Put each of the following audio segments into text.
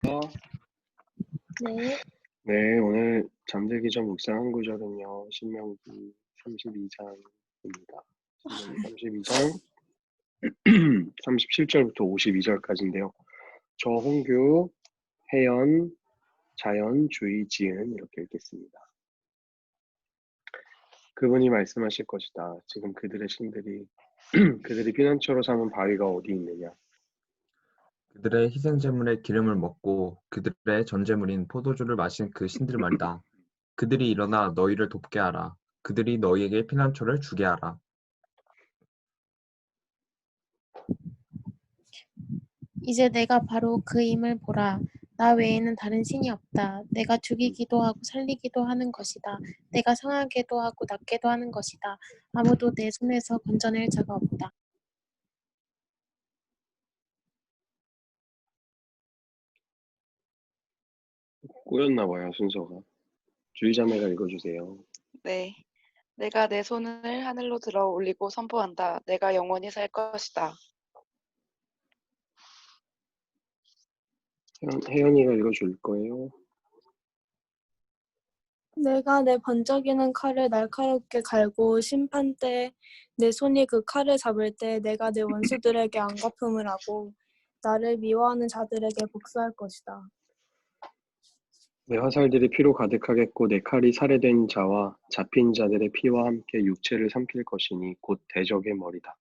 시작할게요. 네. 네, 오늘 잠들기 전 묵상한 구절은요, 신명기 32장입니다. 신명기 32장 37절부터 52절까지인데요. 저 홍규, 해연, 자연, 주의, 지은 이렇게 읽겠습니다. 그분이 말씀하실 것이다. 지금 그들의 신들이 그들이 피난처로 삼은 바위가 어디 있느냐? 그들의 희생제물의 기름을 먹고 그들의 전제물인 포도주를 마신 그 신들 말이다. 그들이 일어나 너희를 돕게 하라. 그들이 너희에게 피난처를 주게 하라. 이제 내가 바로 그임을 보라. 나 외에는 다른 신이 없다. 내가 죽이기도 하고 살리기도 하는 것이다. 내가 상하게도 하고 낫게도 하는 것이다. 아무도 내 손에서 건져낼 자가 없다. 꼬였나 봐요, 순서가. 주의자매가 읽어주세요. 네. 내가 내 손을 하늘로 들어 올리고 선포한다. 내가 영원히 살 것이다. 혜연이가 읽어줄 거예요. 내가 내 번쩍이는 칼을 날카롭게 갈고 심판 때에 내 손이 그 칼을 잡을 때 내가 내 원수들에게 안갚음을 하고 나를 미워하는 자들에게 복수할 것이다. 내 화살들이 피로 가득하겠고 내 칼이 살해된 자와 잡힌 자들의 피와 함께 육체를 삼킬 것이니 곧 대적의 머리다.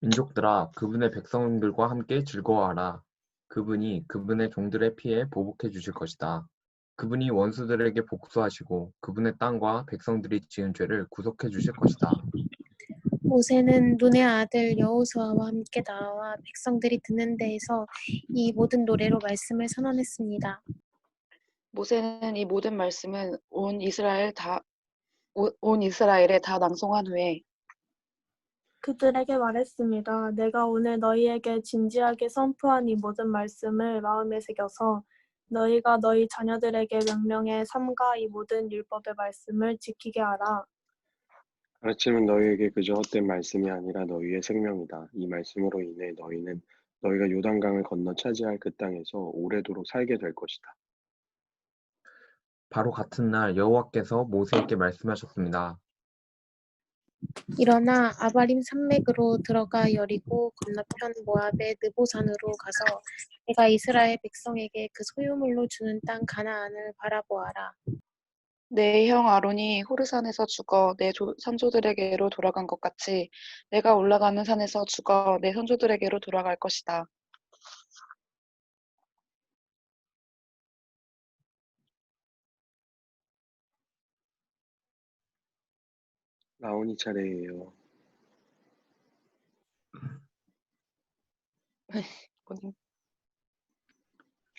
민족들아, 그분의 백성들과 함께 즐거워하라. 그분이 그분의 종들의 피에 보복해 주실 것이다. 그분이 원수들에게 복수하시고 그분의 땅과 백성들이 지은 죄를 구속해 주실 것이다. 모세는 눈의 아들 여호수아와 함께 나와 백성들이 듣는 데에서 이 모든 노래로 말씀을 선언했습니다. 모세는 이 모든 말씀은 온 이스라엘에 다 낭송한 후에 그들에게 말했습니다. 내가 오늘 너희에게 진지하게 선포한 이 모든 말씀을 마음에 새겨서 너희가 너희 자녀들에게 명령해 삼가 이 모든 율법의 말씀을 지키게 하라. 가르침은 너희에게 그저 헛된 말씀이 아니라 너희의 생명이다. 이 말씀으로 인해 너희는 너희가 요단강을 건너 차지할 그 땅에서 오래도록 살게 될 것이다. 바로 같은 날 여호와께서 모세에게 말씀하셨습니다. 일어나 아바림 산맥으로 들어가 여리고 건너편 모압의 느보산으로 가서 내가 이스라엘 백성에게 그 소유물로 주는 땅 가나안을 바라보아라. 내 형 아론이 호르산에서 죽어 내 선조들에게로 돌아간 것 같이 내가 올라가는 산에서 죽어 내 선조들에게로 돌아갈 것이다. 라온이 차례예요.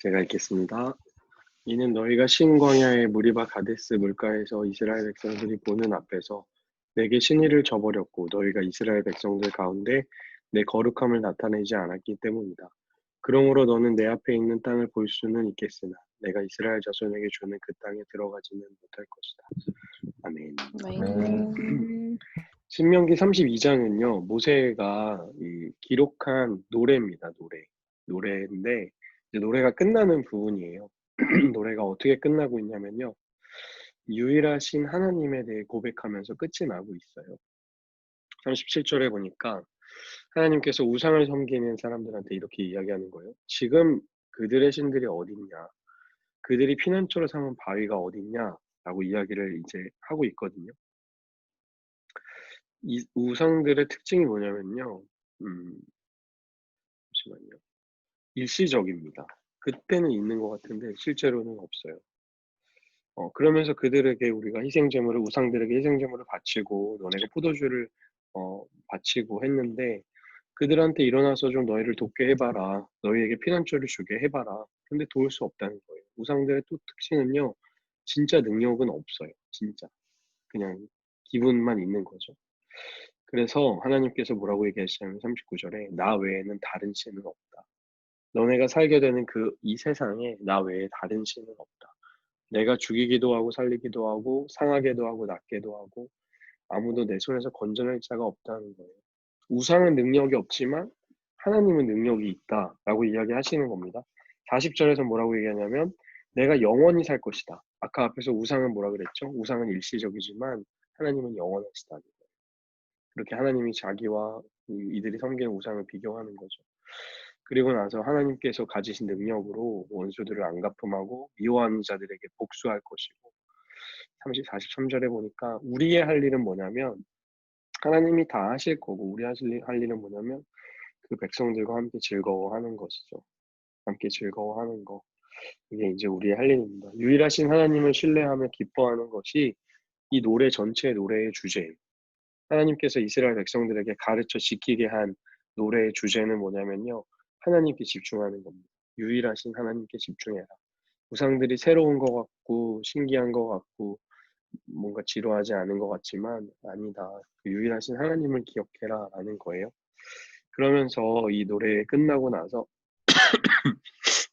제가 읽겠습니다. 이는 너희가 신 광야의 무리바 가데스 물가에서 이스라엘 백성들이 보는 앞에서 내게 신의를 저버렸고 너희가 이스라엘 백성들 가운데 내 거룩함을 나타내지 않았기 때문이다. 그러므로 너는 내 앞에 있는 땅을 볼 수는 있겠으나 내가 이스라엘 자손에게 주는 그 땅에 들어가지는 못할 것이다. 아멘. 신명기 32장은요, 모세가 기록한 노래입니다, 노래인데, 이제 노래가 끝나는 부분이에요. 노래가 어떻게 끝나고 있냐면요, 유일하신 하나님에 대해 고백하면서 끝이 나고 있어요. 37절에 보니까 하나님께서 우상을 섬기는 사람들한테 이렇게 이야기하는 거예요. 지금 그들의 신들이 어딨냐? 그들이 피난처로 삼은 바위가 어딨냐? 라고 이야기를 이제 하고 있거든요. 이 우상들의 특징이 뭐냐면요. 잠시만요. 일시적입니다. 그때는 있는 것 같은데 실제로는 없어요. 그러면서 그들에게 우리가 희생제물을 우상들에게 희생제물을 바치고 너네가 포도주를 바치고 했는데 그들한테 일어나서 좀 너희를 돕게 해봐라. 너희에게 피난처를 주게 해봐라. 근데 도울 수 없다는 거예요. 우상들의 또 특징은요. 진짜 능력은 없어요. 진짜. 그냥 기분만 있는 거죠. 그래서 하나님께서 뭐라고 얘기하시냐면 39절에 나 외에는 다른 신은 없다. 너네가 살게 되는 이 세상에 나 외에 다른 신은 없다. 내가 죽이기도 하고 살리기도 하고 상하게도 하고 낫게도 하고 아무도 내 손에서 건져낼 자가 없다는 거예요. 우상은 능력이 없지만 하나님은 능력이 있다라고 이야기하시는 겁니다. 40절에서 뭐라고 얘기하냐면 내가 영원히 살 것이다. 아까 앞에서 우상은 뭐라 그랬죠? 우상은 일시적이지만 하나님은 영원하시다. 그렇게 하나님이 자기와 이들이 섬기는 우상을 비교하는 거죠. 그리고 나서 하나님께서 가지신 능력으로 원수들을 안갚음하고 미워하는 자들에게 복수할 것이고 43절에 보니까 우리의 할 일은 뭐냐면 하나님이 다 하실 거고 우리 할 일은 뭐냐면 그 백성들과 함께 즐거워하는 것이죠. 함께 즐거워하는 거. 이게 이제 우리의 할 일입니다. 유일하신 하나님을 신뢰하며 기뻐하는 것이 이 노래 전체의 노래의 주제예요. 하나님께서 이스라엘 백성들에게 가르쳐 지키게 한 노래의 주제는 뭐냐면요. 하나님께 집중하는 겁니다. 유일하신 하나님께 집중해라. 우상들이 새로운 것 같고 신기한 것 같고 뭔가 지루하지 않은 것 같지만 아니다. 그 유일하신 하나님을 기억해라 라는 거예요. 그러면서 이 노래 끝나고 나서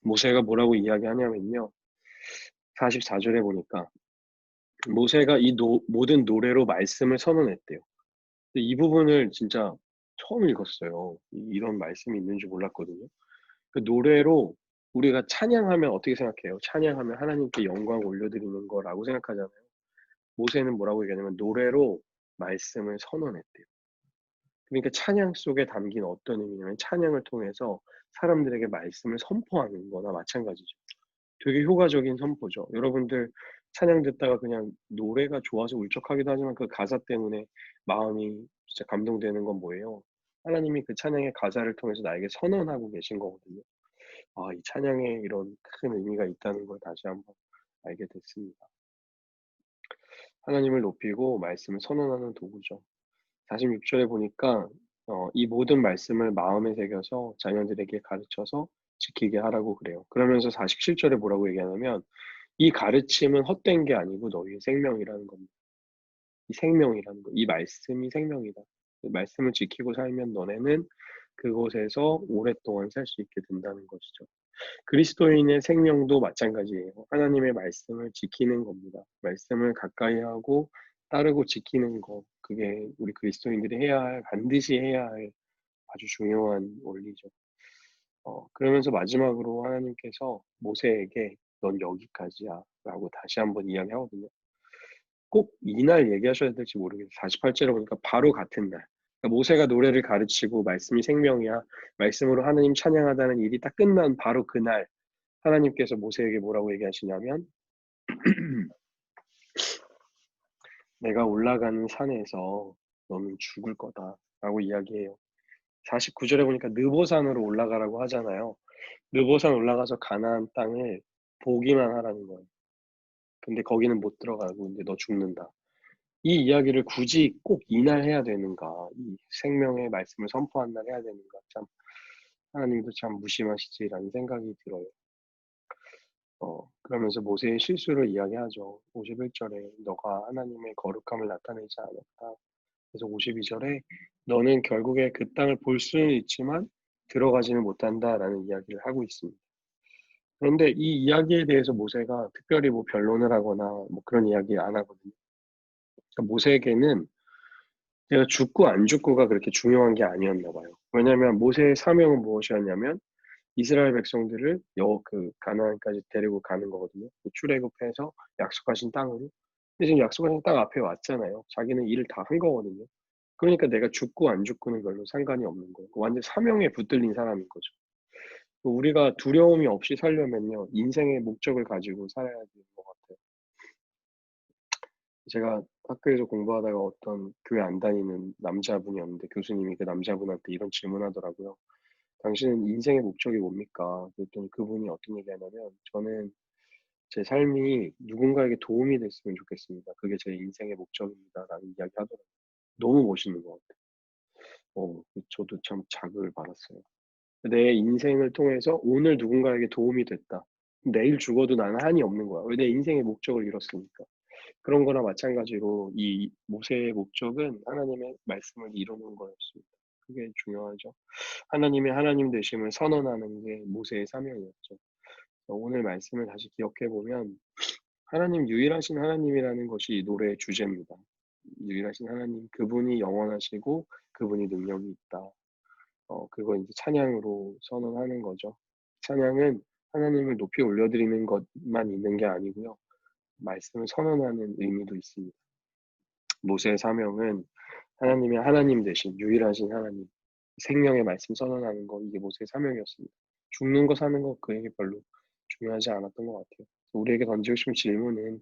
모세가 뭐라고 이야기하냐면요. 44절에 보니까 모세가 이 모든 노래로 말씀을 선언했대요. 근데 이 부분을 진짜 처음 읽었어요. 이런 말씀이 있는 줄 몰랐거든요. 그 노래로 우리가 찬양하면 어떻게 생각해요? 찬양하면 하나님께 영광 올려드리는 거라고 생각하잖아요. 모세는 뭐라고 얘기하냐면 노래로 말씀을 선언했대요. 그러니까 찬양 속에 담긴 어떤 의미냐면 찬양을 통해서 사람들에게 말씀을 선포하는 거나 마찬가지죠. 되게 효과적인 선포죠. 여러분들 찬양 듣다가 그냥 노래가 좋아서 울적하기도 하지만 그 가사 때문에 마음이 진짜 감동되는 건 뭐예요? 하나님이 그 찬양의 가사를 통해서 나에게 선언하고 계신 거거든요. 아, 이 찬양에 이런 큰 의미가 있다는 걸 다시 한번 알게 됐습니다. 하나님을 높이고 말씀을 선언하는 도구죠. 46절에 보니까 이 모든 말씀을 마음에 새겨서 자녀들에게 가르쳐서 지키게 하라고 그래요. 그러면서 47절에 뭐라고 얘기하냐면 이 가르침은 헛된 게 아니고 너희의 생명이라는 겁니다. 이 생명이라는 거, 이 말씀이 생명이다. 그 말씀을 지키고 살면 너네는 그곳에서 오랫동안 살 수 있게 된다는 것이죠. 그리스도인의 생명도 마찬가지예요. 하나님의 말씀을 지키는 겁니다. 말씀을 가까이 하고 따르고 지키는 거. 그게 우리 그리스도인들이 해야 할, 반드시 해야 할 아주 중요한 원리죠. 그러면서 마지막으로 하나님께서 모세에게 넌 여기까지야 라고 다시 한번 이야기하거든요. 꼭 이날 얘기하셔야 될지 모르겠어요. 48절에 보니까 바로 같은 날. 그러니까 모세가 노래를 가르치고 말씀이 생명이야. 말씀으로 하나님 찬양하다는 일이 딱 끝난 바로 그날 하나님께서 모세에게 뭐라고 얘기하시냐면 내가 올라가는 산에서 너는 죽을 거다 라고 이야기해요. 49절에 보니까 느보산으로 올라가라고 하잖아요. 느보산 올라가서 가나안 땅을 보기만 하라는 거예요. 근데 거기는 못 들어가고 이제 너 죽는다. 이 이야기를 굳이 꼭 이날 해야 되는가? 이 생명의 말씀을 선포한 날 해야 되는가? 참 하나님도 참 무심하시지라는 생각이 들어요. 그러면서 모세의 실수를 이야기하죠. 51절에 너가 하나님의 거룩함을 나타내지 않았다. 그래서 52절에 너는 결국에 그 땅을 볼 수는 있지만 들어가지는 못한다라는 이야기를 하고 있습니다. 그런데 이 이야기에 대해서 모세가 특별히 뭐 변론을 하거나 뭐 그런 이야기 안 하거든요. 그러니까 모세에게는 내가 죽고 안 죽고가 그렇게 중요한 게 아니었나 봐요. 왜냐하면 모세의 사명은 무엇이었냐면 이스라엘 백성들을 그 가나안까지 데리고 가는 거거든요. 그 출애굽해서 약속하신 땅으로. 근데 지금 약속하신 땅 앞에 왔잖아요. 자기는 일을 다 한 거거든요. 그러니까 내가 죽고 안 죽고는 별로 상관이 없는 거예요. 완전 사명에 붙들린 사람인 거죠. 우리가 두려움이 없이 살려면요, 인생의 목적을 가지고 살아야 되는 것 같아요. 제가 학교에서 공부하다가 어떤 교회 안 다니는 남자분이었는데 교수님이 그 남자분한테 이런 질문하더라고요. 당신은 인생의 목적이 뭡니까? 그랬더니 그분이 어떤 얘기하냐면 저는 제 삶이 누군가에게 도움이 됐으면 좋겠습니다. 그게 제 인생의 목적입니다. 라는 이야기 하더라고요. 너무 멋있는 것 같아요. 저도 참 자극을 받았어요. 내 인생을 통해서 오늘 누군가에게 도움이 됐다. 내일 죽어도 나는 한이 없는 거야. 왜 내 인생의 목적을 이뤘으니까. 그런 거나 마찬가지로 이 모세의 목적은 하나님의 말씀을 이루는 거였습니다. 그게 중요하죠. 하나님의 하나님 되심을 선언하는 게 모세의 사명이었죠. 오늘 말씀을 다시 기억해 보면 하나님 유일하신 하나님이라는 것이 이 노래의 주제입니다. 유일하신 하나님, 그분이 영원하시고 그분이 능력이 있다. 그거 이제 찬양으로 선언하는 거죠. 찬양은 하나님을 높이 올려드리는 것만 있는 게 아니고요. 말씀을 선언하는 의미도 있습니다. 모세의 사명은 하나님의 하나님 되신 유일하신 하나님, 생명의 말씀 선언하는 거, 이게 모세의 사명이었습니다. 죽는 거 사는 거 그에게 별로 중요하지 않았던 것 같아요. 우리에게 던지고 싶은 질문은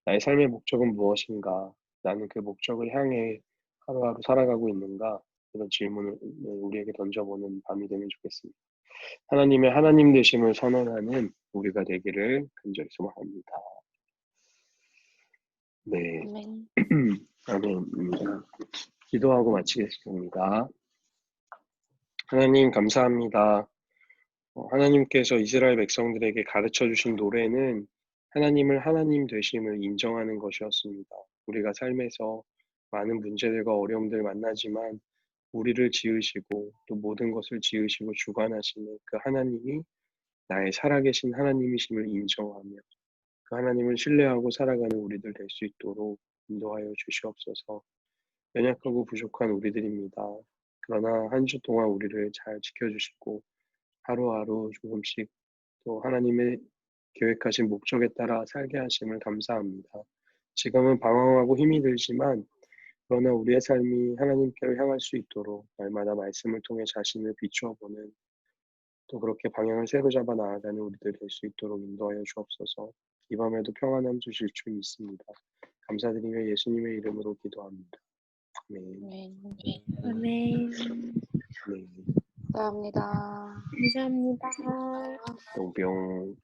나의 삶의 목적은 무엇인가? 나는 그 목적을 향해 하루하루 살아가고 있는가? 이런 질문을 우리에게 던져보는 밤이 되면 좋겠습니다. 하나님의 하나님 되심을 선언하는 우리가 되기를 간절히 소망합니다. 네, 아멘. 아멘입니다. 기도하고 마치겠습니다. 하나님 감사합니다. 하나님께서 이스라엘 백성들에게 가르쳐 주신 노래는 하나님을 하나님 되심을 인정하는 것이었습니다. 우리가 삶에서 많은 문제들과 어려움들 만나지만 우리를 지으시고 또 모든 것을 지으시고 주관하시는 그 하나님이 나의 살아계신 하나님이심을 인정하며 그 하나님을 신뢰하고 살아가는 우리들 될 수 있도록 인도하여 주시옵소서. 연약하고 부족한 우리들입니다. 그러나 한 주 동안 우리를 잘 지켜주시고 하루하루 조금씩 또 하나님의 계획하신 목적에 따라 살게 하심을 감사합니다. 지금은 방황하고 힘이 들지만 그러나 우리의 삶이 하나님께로 향할 수 있도록 날마다 말씀을 통해 자신을 비추어 보는 또 그렇게 방향을 새로 잡아 나아가는 우리들 될 수 있도록 인도하여 주옵소서. 이 밤에도 평안함 주실 줄 믿습니다. 감사드리며 예수님의 이름으로 기도합니다. 아멘. 아멘. 아멘. 네. 감사합니다. 감사합니다. 뿅뿅.